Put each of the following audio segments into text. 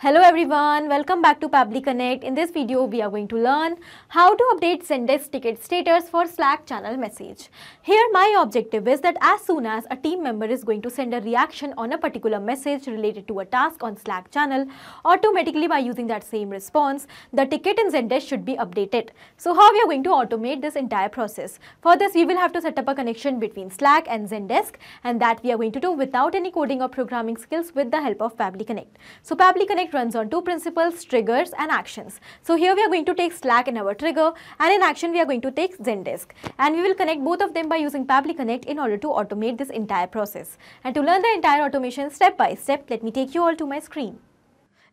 Hello everyone, welcome back to Pabbly Connect. In this video, we are going to learn how to update Zendesk ticket status for Slack channel message. Here, my objective is that as soon as a team member is going to send a reaction on a particular message related to a task on Slack channel, automatically by using that same response, the ticket in Zendesk should be updated. So how we are going to automate this entire process? For this, we will have to set up a connection between Slack and Zendesk, and that we are going to do without any coding or programming skills with the help of Pabbly Connect. So Pabbly Connect runs on two principles, triggers and actions. So here we are going to take Slack in our trigger, and in action we are going to take Zendesk, and we will connect both of them by using Pabbly Connect in order to automate this entire process. And to learn the entire automation step by step, let me take you all to my screen.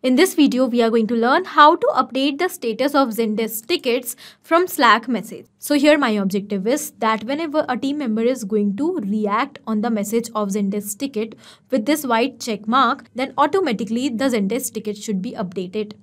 In this video, we are going to learn how to update the status of Zendesk tickets from Slack message. So here my objective is that whenever a team member is going to react on the message of Zendesk ticket with this white check mark, then automatically the Zendesk ticket should be updated.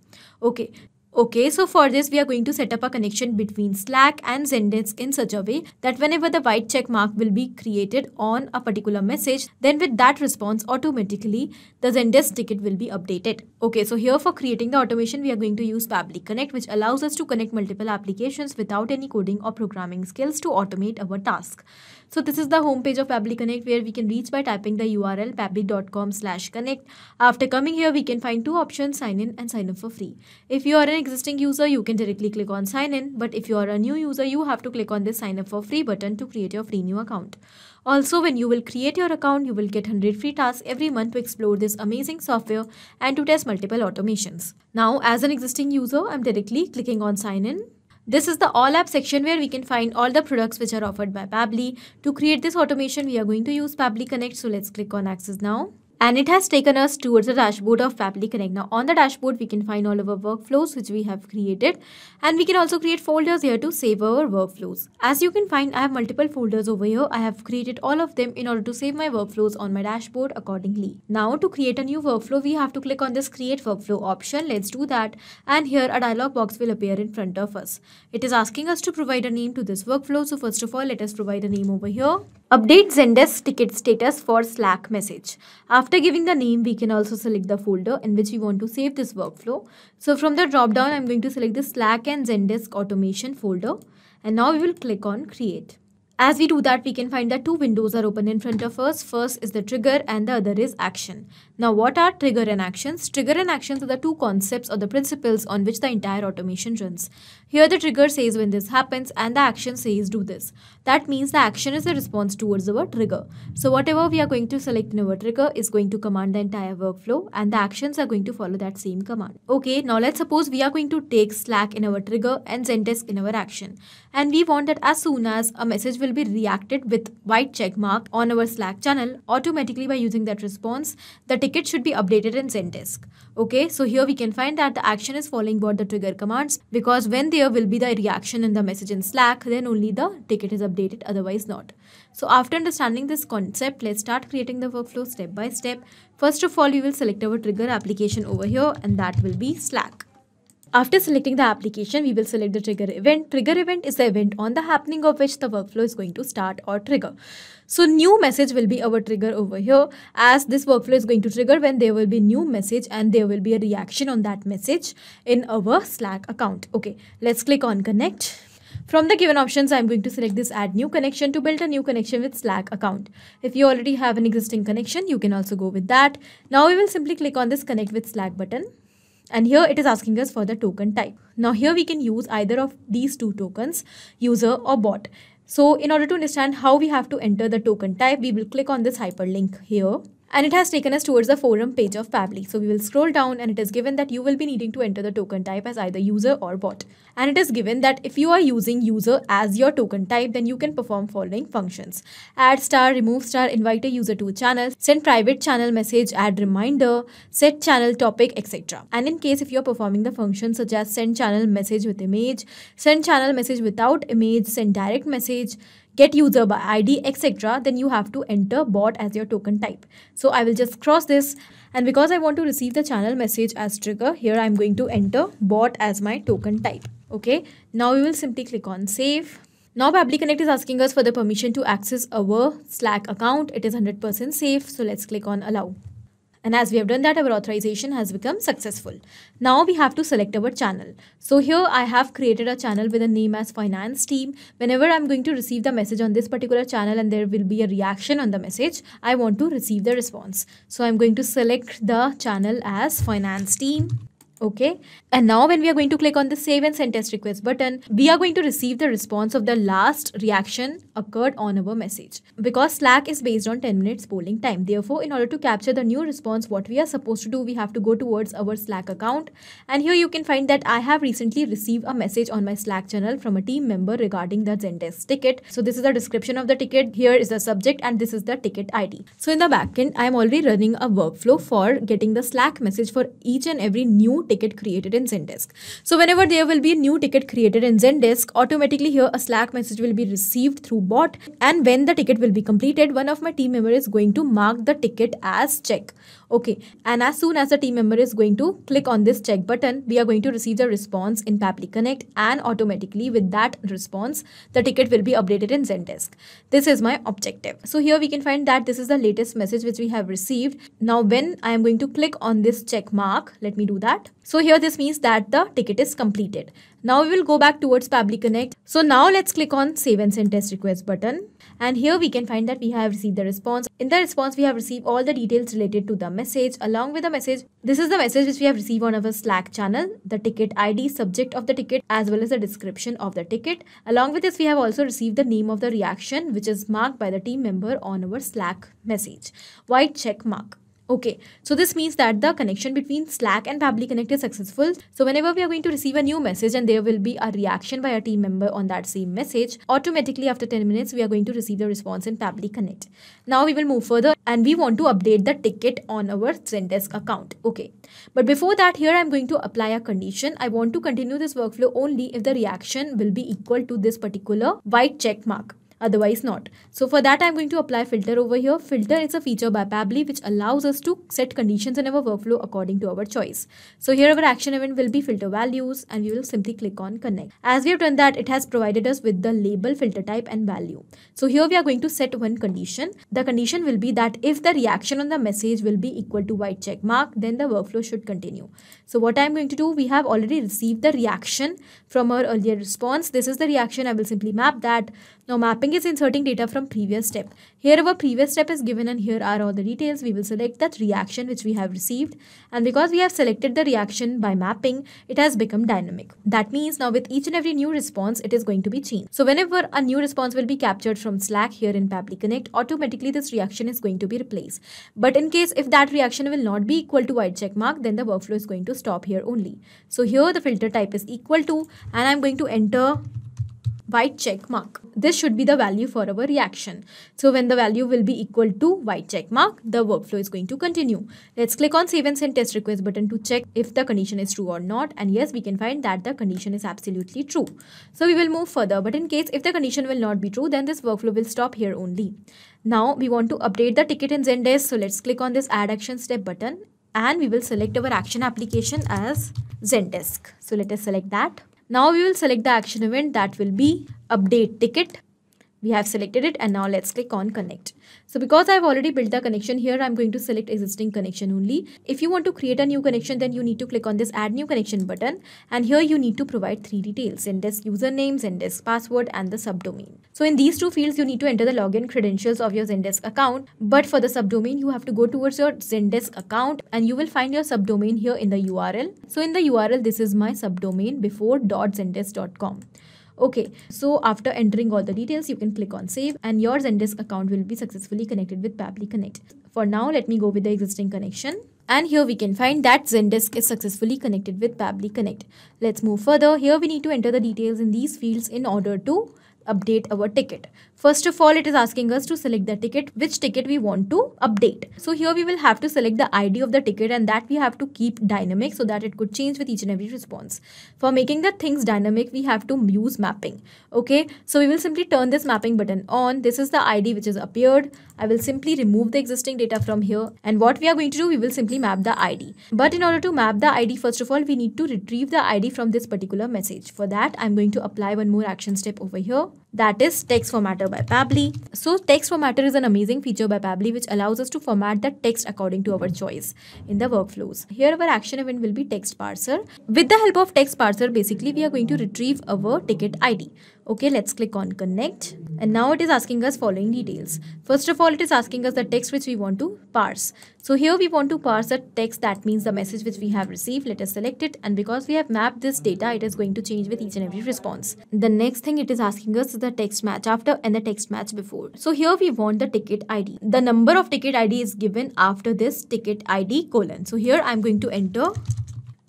Okay, so for this we are going to set up a connection between Slack and Zendesk in such a way that whenever the white check mark will be created on a particular message, then with that response automatically the Zendesk ticket will be updated. Okay, so here for creating the automation we are going to use Pabbly Connect, which allows us to connect multiple applications without any coding or programming skills to automate our task. So this is the homepage of Pabbly Connect, where we can reach by typing the URL pabbly.com/connect. After coming here, we can find two options, sign in and sign up for free. If you are an existing user, you can directly click on sign in, but if you are a new user, you have to click on this sign up for free button to create your free new account. Also, when you will create your account, you will get 100 free tasks every month to explore this amazing software and to test multiple automations. Now, as an existing user, I'm directly clicking on sign in. This is the all app section where we can find all the products which are offered by Pabbly. To create this automation, we are going to use Pabbly Connect. So let's click on access now. And it has taken us towards the dashboard of Pabbly Connect. Now on the dashboard, we can find all of our workflows which we have created, and we can also create folders here to save our workflows. As you can find, I have multiple folders over here. I have created all of them in order to save my workflows on my dashboard accordingly. Now to create a new workflow, we have to click on this create workflow option. Let's do that. And here a dialog box will appear in front of us. It is asking us to provide a name to this workflow. So first of all, let us provide a name over here. Update Zendesk ticket status for Slack message. After giving the name, we can also select the folder in which we want to save this workflow. So from the drop down, I'm going to select the Slack and Zendesk automation folder. And now we will click on create. As we do that, we can find that two windows are open in front of us. First is the trigger and the other is action. Now what are trigger and actions? Trigger and actions are the two concepts or the principles on which the entire automation runs. Here the trigger says when this happens and the action says do this. That means the action is a response towards our trigger. So whatever we are going to select in our trigger is going to command the entire workflow, and the actions are going to follow that same command. Okay, now let's suppose we are going to take Slack in our trigger and Zendesk in our action. And we want that as soon as a message will be reacted with white check mark on our Slack channel, automatically by using that response, the ticket should be updated in Zendesk. Okay, so here we can find that the action is following what the trigger commands, because when there will be the reaction in the message in Slack, then only the ticket is updated, otherwise not. So after understanding this concept, let's start creating the workflow step by step. First of all, we will select our trigger application over here, and that will be Slack. After selecting the application, we will select the trigger event. Trigger event is the event on the happening of which the workflow is going to start or trigger. So new message will be our trigger over here, as this workflow is going to trigger when there will be new message and there will be a reaction on that message in our Slack account. Okay, let's click on connect. From the given options, I'm going to select this add new connection to build a new connection with Slack account. If you already have an existing connection, you can also go with that. Now we will simply click on this connect with Slack button. And here it is asking us for the token type. Now here we can use either of these two tokens, user or bot. So in order to understand how we have to enter the token type, we will click on this hyperlink here. And it has taken us towards the forum page of Pabbly. So we will scroll down, and it is given that you will be needing to enter the token type as either user or bot. And it is given that if you are using user as your token type, then you can perform following functions: add star, remove star, invite a user to a channel, send private channel message, add reminder, set channel topic, etc. And in case if you are performing the functions such as send channel message with image, send channel message without image, send direct message, get user by ID, etc., then you have to enter bot as your token type. So I will just cross this, and because I want to receive the channel message as trigger, here I'm going to enter bot as my token type. Okay, now we will simply click on save. Now Pabbly Connect is asking us for the permission to access our Slack account. It is 100% safe, so let's click on allow. And as we have done that, our authorization has become successful. Now we have to select our channel. So here I have created a channel with a name as finance team. Whenever I'm going to receive the message on this particular channel and there will be a reaction on the message, I want to receive the response. So I'm going to select the channel as finance team. Okay, and now when we are going to click on the save and send test request button, we are going to receive the response of the last reaction occurred on our message. Because Slack is based on 10 minutes polling time. Therefore, in order to capture the new response, what we are supposed to do, we have to go towards our Slack account. And here you can find that I have recently received a message on my Slack channel from a team member regarding the Zendesk ticket. So this is the description of the ticket. Here is the subject and this is the ticket ID. So in the backend, I am already running a workflow for getting the Slack message for each and every new ticket created in Zendesk. So whenever there will be a new ticket created in Zendesk, automatically here a Slack message will be received through bot, and when the ticket will be completed, one of my team members is going to mark the ticket as check. Okay, and as soon as the team member is going to click on this check button, we are going to receive the response in Pabbly Connect, and automatically with that response, the ticket will be updated in Zendesk. This is my objective. So here we can find that this is the latest message which we have received. Now when I am going to click on this check mark, let me do that. So here this means that the ticket is completed. Now we will go back towards Pabbly Connect. So now let's click on save and send test request button. And here we can find that we have received the response. In the response, we have received all the details related to the message. Along with the message, this is the message which we have received on our Slack channel, the ticket ID, subject of the ticket, as well as the description of the ticket. Along with this, we have also received the name of the reaction, which is marked by the team member on our Slack message. White check mark. Okay, so this means that the connection between Slack and Pabbly Connect is successful. So whenever we are going to receive a new message and there will be a reaction by a team member on that same message, automatically after 10 minutes, we are going to receive the response in Pabbly Connect. Now we will move further and we want to update the ticket on our Zendesk account. Okay, but before that, here I am going to apply a condition. I want to continue this workflow only if the reaction will be equal to this particular white check mark. Otherwise not. So for that, I'm going to apply filter over here. Filter is a feature by Pabbly which allows us to set conditions in our workflow according to our choice. So here our action event will be filter values and we will simply click on connect. As we have done that, it has provided us with the label, filter type and value. So here we are going to set one condition. The condition will be that if the reaction on the message will be equal to white check mark, then the workflow should continue. So what I'm going to do, we have already received the reaction from our earlier response. This is the reaction. I will simply map that. Now mapping is inserting data from previous step. Here our previous step is given and here are all the details. We will select that reaction which we have received, and because we have selected the reaction by mapping, it has become dynamic. That means now with each and every new response, it is going to be changed. So whenever a new response will be captured from Slack here in Pabbly Connect, automatically this reaction is going to be replaced. But in case if that reaction will not be equal to white check mark, then the workflow is going to stop here only. So here the filter type is equal to, and I'm going to enter white check mark. This should be the value for our reaction. So when the value will be equal to white check mark, the workflow is going to continue. Let's click on save and send test request button to check if the condition is true or not. And yes, we can find that the condition is absolutely true. So we will move further. But in case if the condition will not be true, then this workflow will stop here only. Now we want to update the ticket in Zendesk. So let's click on this add action step button and we will select our action application as Zendesk. So let us select that. Now we will select the action event that will be update ticket. We have selected it and now let's click on connect. So because I've already built the connection here, I'm going to select existing connection only. If you want to create a new connection, then you need to click on this add new connection button. And here you need to provide three details: Zendesk username, Zendesk password and the subdomain. So in these two fields, you need to enter the login credentials of your Zendesk account. But for the subdomain, you have to go towards your Zendesk account and you will find your subdomain here in the URL. So in the URL, this is my subdomain before.zendesk.com. Okay, so after entering all the details, you can click on save and your Zendesk account will be successfully connected with Pabbly Connect. For now, let me go with the existing connection. And here we can find that Zendesk is successfully connected with Pabbly Connect. Let's move further. Here we need to enter the details in these fields in order to update our ticket. First of all, it is asking us to select the ticket, which ticket we want to update. So here we will have to select the ID of the ticket and that we have to keep dynamic so that it could change with each and every response. For making the things dynamic, we have to use mapping. Okay, so we will simply turn this mapping button on. This is the ID which has appeared. I will simply remove the existing data from here. And what we are going to do, we will simply map the ID. But in order to map the ID, first of all, we need to retrieve the ID from this particular message. For that, I'm going to apply one more action step over here. that is text formatter by Pabbly. So text formatter is an amazing feature by Pabbly which allows us to format the text according to our choice in the workflows. Here our action event will be text parser. With the help of text parser, basically we are going to retrieve our ticket ID. Okay, let's click on connect, and now it is asking us following details. First of all, it is asking us the text which we want to parse. So here we want to parse a text, that means the message which we have received. Let us select it, and because we have mapped this data, it is going to change with each and every response. The next thing it is asking us is the text match after and the text match before. So here we want the ticket ID. The number of ticket ID is given after this ticket ID colon. So here I am going to enter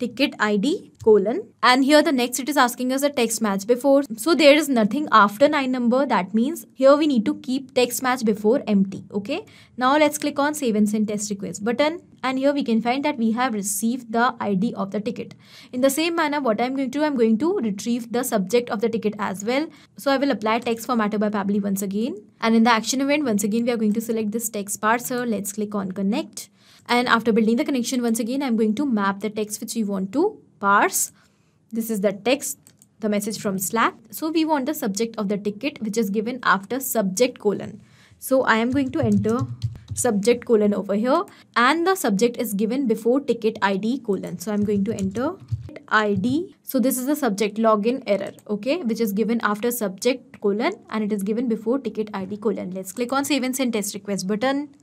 ticket ID colon, and here the next it is asking us a text match before. So there is nothing after 9 number, that means here we need to keep text match before empty. Okay, now let's click on save and send test request button, and here we can find that we have received the ID of the ticket. In the same manner, what I'm going to do, I'm going to retrieve the subject of the ticket as well. So I will apply text formatter by Pabbly once again, and in the action event once again we are going to select this text parser. Let's click on connect. And after building the connection once again, I'm going to map the text which we want to parse. This is the text, the message from Slack. So we want the subject of the ticket which is given after subject colon. So I am going to enter subject colon over here, and the subject is given before ticket ID colon. So I'm going to enter ID. So this is the subject login error, okay, which is given after subject colon, and it is given before ticket ID colon. Let's click on save and send test request button.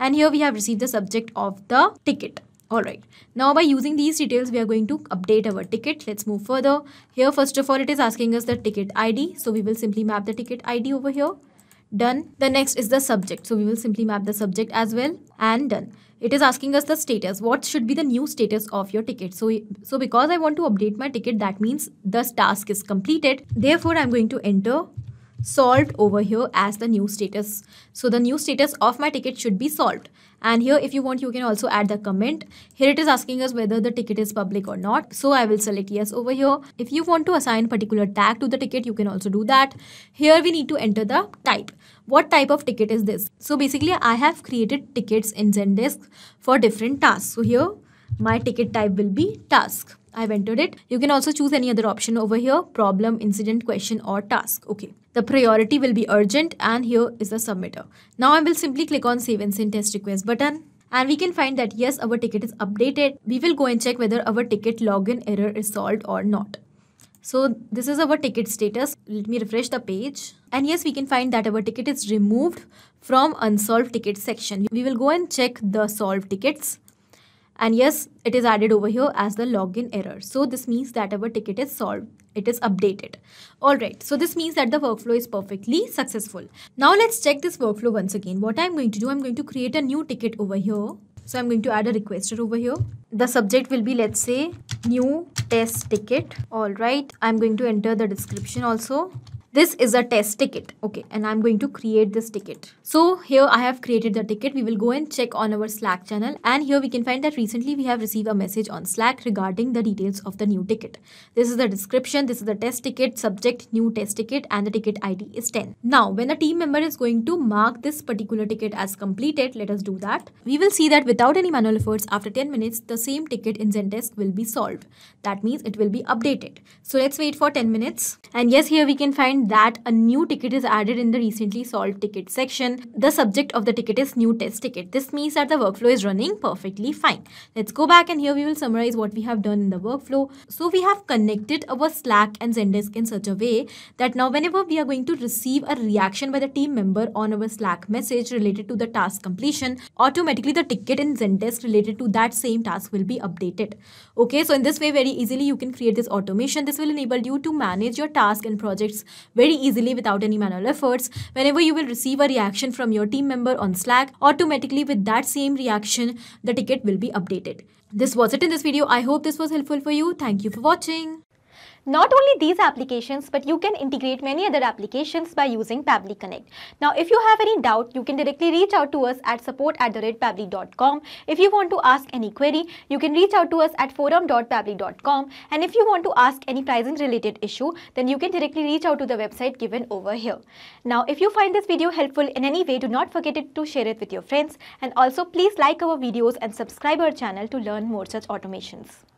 And here we have received the subject of the ticket. Alright, now by using these details, we are going to update our ticket. Let's move further. Here, first of all, it is asking us the ticket ID. So we will simply map the ticket ID over here. Done. The next is the subject. So we will simply map the subject as well, and done. It is asking us the status. What should be the new status of your ticket? So because I want to update my ticket, that means the task is completed. Therefore, I'm going to enter solved over here as the new status. So the new status of my ticket should be solved. And here, if you want, you can also add the comment. Here it is asking us whether the ticket is public or not. So I will select yes over here. If you want to assign particular tag to the ticket, you can also do that. Here we need to enter the type. What type of ticket is this? So basically I have created tickets in Zendesk for different tasks. So here my ticket type will be task. I've entered it. You can also choose any other option over here: problem, incident, question, or task. Okay. The priority will be urgent, and here is the submitter. Now I will simply click on save and send test request button, and we can find that yes, our ticket is updated. We will go and check whether our ticket login error is solved or not. So this is our ticket status. Let me refresh the page. And yes, we can find that our ticket is removed from unsolved ticket section. We will go and check the solved tickets. And yes, it is added over here as the login error. So this means that our ticket is solved. It is updated. Alright, so this means that the workflow is perfectly successful. Now let's check this workflow once again. What I'm going to do, I'm going to create a new ticket over here. So I'm going to add a requester over here. The subject will be, let's say, new test ticket. Alright, I'm going to enter the description also. This is a test ticket. Okay, and I'm going to create this ticket. So here I have created the ticket. We will go and check on our Slack channel, and here we can find that recently we have received a message on Slack regarding the details of the new ticket. This is the description, this is the test ticket, subject new test ticket, and the ticket ID is 10. Now when the team member is going to mark this particular ticket as completed, let us do that. We will see that without any manual efforts, after 10 minutes, the same ticket in Zendesk will be solved. That means it will be updated. So let's wait for 10 minutes. And yes, here we can find that a new ticket is added in the recently solved ticket section. The subject of the ticket is new test ticket. This means that the workflow is running perfectly fine. Let's go back, and here we will summarize what we have done in the workflow. So we have connected our Slack and Zendesk in such a way that now whenever we are going to receive a reaction by the team member on our Slack message related to the task completion, automatically the ticket in Zendesk related to that same task will be updated. Okay, so in this way, very easily you can create this automation. This will enable you to manage your task and projects very easily without any manual efforts. Whenever you will receive a reaction from your team member on Slack, automatically with that same reaction, the ticket will be updated. This was it in this video. I hope this was helpful for you. Thank you for watching. Not only these applications, but you can integrate many other applications by using Pabbly Connect. Now, if you have any doubt, you can directly reach out to us at support@pabbly.com. If you want to ask any query, you can reach out to us at forum.pabbly.com. And if you want to ask any pricing related issue, then you can directly reach out to the website given over here. Now, if you find this video helpful in any way, do not forget to share it with your friends. And also, please like our videos and subscribe our channel to learn more such automations.